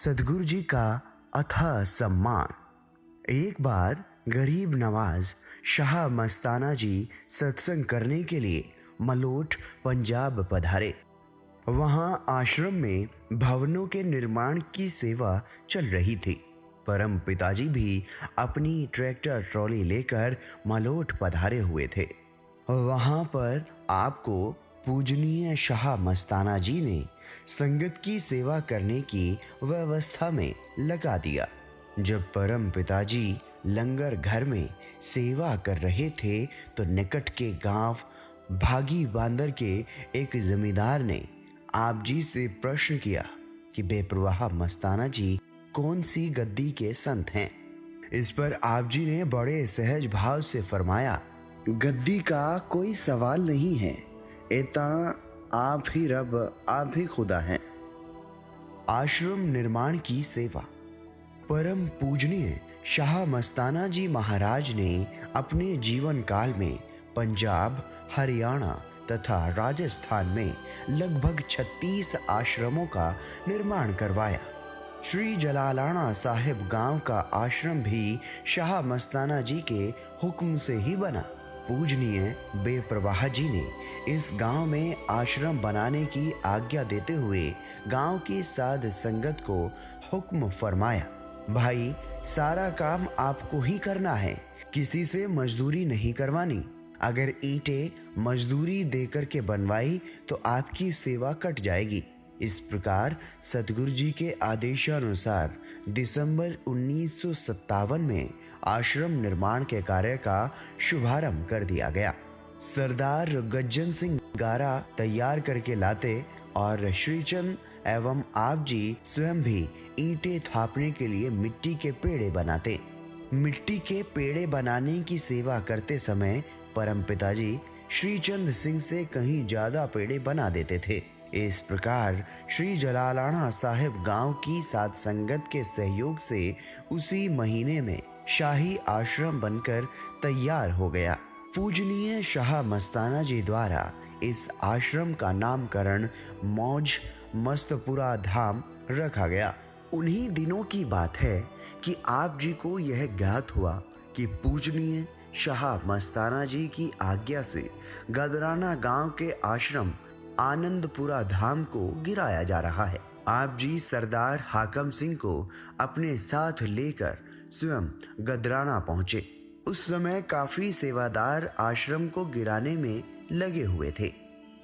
सद्गुरु जी का अथाह सम्मान। एक बार गरीब नवाज शाह मस्ताना जी सत्संग करने के लिए मलोट पंजाब पधारे। वहां आश्रम में भवनों के निर्माण की सेवा चल रही थी। परम पिताजी भी अपनी ट्रैक्टर ट्रॉली लेकर मलोट पधारे हुए थे। वहां पर आपको पूजनीय शाह मस्ताना जी ने संगत की सेवा करने की व्यवस्था में लगा दिया। जब परम पिताजी लंगर घर में सेवा कर रहे थे तो निकट के गांव भागी बांदर के एक जमींदार ने आप जी से प्रश्न किया कि बेपरवाह मस्ताना जी कौन सी गद्दी के संत हैं। इस पर आप जी ने बड़े सहज भाव से फरमाया, गद्दी का कोई सवाल नहीं है, एता आप ही रब, आप ही खुदा हैं। आश्रम निर्माण की सेवा। परम पूजनीय शाह मस्ताना जी महाराज ने अपने जीवन काल में पंजाब, हरियाणा तथा राजस्थान में लगभग 36 आश्रमों का निर्माण करवाया। श्री जलालाना साहिब गांव का आश्रम भी शाह मस्ताना जी के हुक्म से ही बना। पूजनीय बेपरवाह जी ने इस गांव में आश्रम बनाने की आज्ञा देते हुए गांव की साध संगत को हुक्म फरमाया, भाई सारा काम आपको ही करना है, किसी से मजदूरी नहीं करवानी। अगर ईंटें मजदूरी देकर के बनवाई तो आपकी सेवा कट जाएगी। इस प्रकार सतगुरु जी के आदेशानुसार दिसंबर 1957 में आश्रम निर्माण के कार्य का शुभारंभ कर दिया गया। सरदार गज्जन सिंह गारा तैयार करके लाते और श्रीचंद एवं आप जी स्वयं भी ईंटें थापने के लिए मिट्टी के पेड़े बनाते। मिट्टी के पेड़े बनाने की सेवा करते समय परम पिताजी श्रीचंद सिंह से कहीं ज्यादा पेड़े बना देते थे। इस प्रकार श्री जलालाना साहिब गांव की साध संगत के सहयोग से उसी महीने में शाही आश्रम बनकर तैयार हो गया। पूजनीय शाह मस्ताना जी द्वारा इस आश्रम का नामकरण मौज मस्तपुरा धाम रखा गया। उन्हीं दिनों की बात है कि आप जी को यह ज्ञात हुआ कि पूजनीय शाह मस्ताना जी की आज्ञा से गदराना गांव के आश्रम आनंदपुरा धाम को गिराया जा रहा है। आप जी सरदार हाकम सिंह को अपने साथ लेकर स्वयं गदराना पहुंचे। उस समय काफी सेवादार आश्रम को गिराने में लगे हुए थे।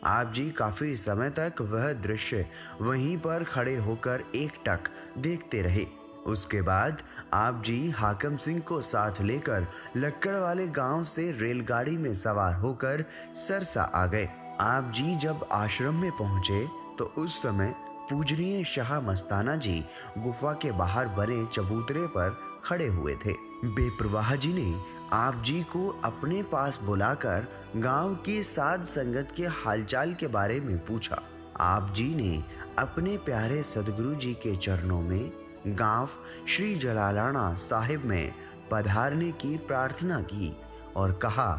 आप जी काफी समय तक वह दृश्य वहीं पर खड़े होकर एकटक देखते रहे। उसके बाद आप जी हाकम सिंह को साथ लेकर लक्कड़ वाले गांव से रेलगाड़ी में सवार होकर सरसा आ गए। आप जी जब आश्रम में पहुंचे तो उस समय पूजनीय शाह मस्ताना जी गुफा के बाहर बने चबूतरे पर खड़े हुए थे। बेपरवाह जी ने आप जी को अपने पास बुलाकर गांव की साध संगत के हालचाल के बारे में पूछा। आप जी ने अपने प्यारे सदगुरु जी के चरणों में गांव श्री जलालाना साहिब में पधारने की प्रार्थना की और कहा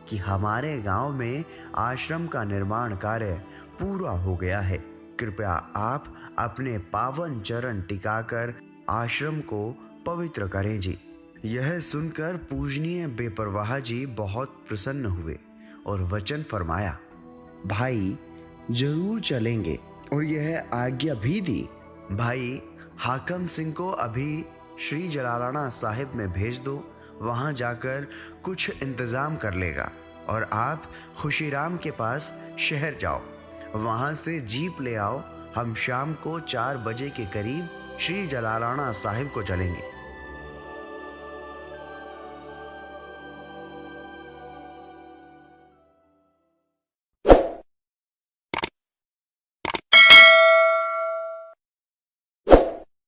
कि हमारे गांव में आश्रम का निर्माण कार्य पूरा हो गया है। कृपया आप अपने पावन चरण टिकाकर आश्रम को पवित्र करें जी। यह सुनकर पूजनीय बेपरवाह जी बहुत प्रसन्न हुए और वचन फरमाया, भाई जरूर चलेंगे, और यह आज्ञा भी दी। भाई हाकम सिंह को अभी श्री जलालाना साहिब में भेज दो, वहां जाकर कुछ इंतजाम कर लेगा और आप खुशीराम के पास शहर जाओ, वहां से जीप ले आओ। हम शाम को 4 बजे के करीब श्री जलालाना साहिब को चलेंगे।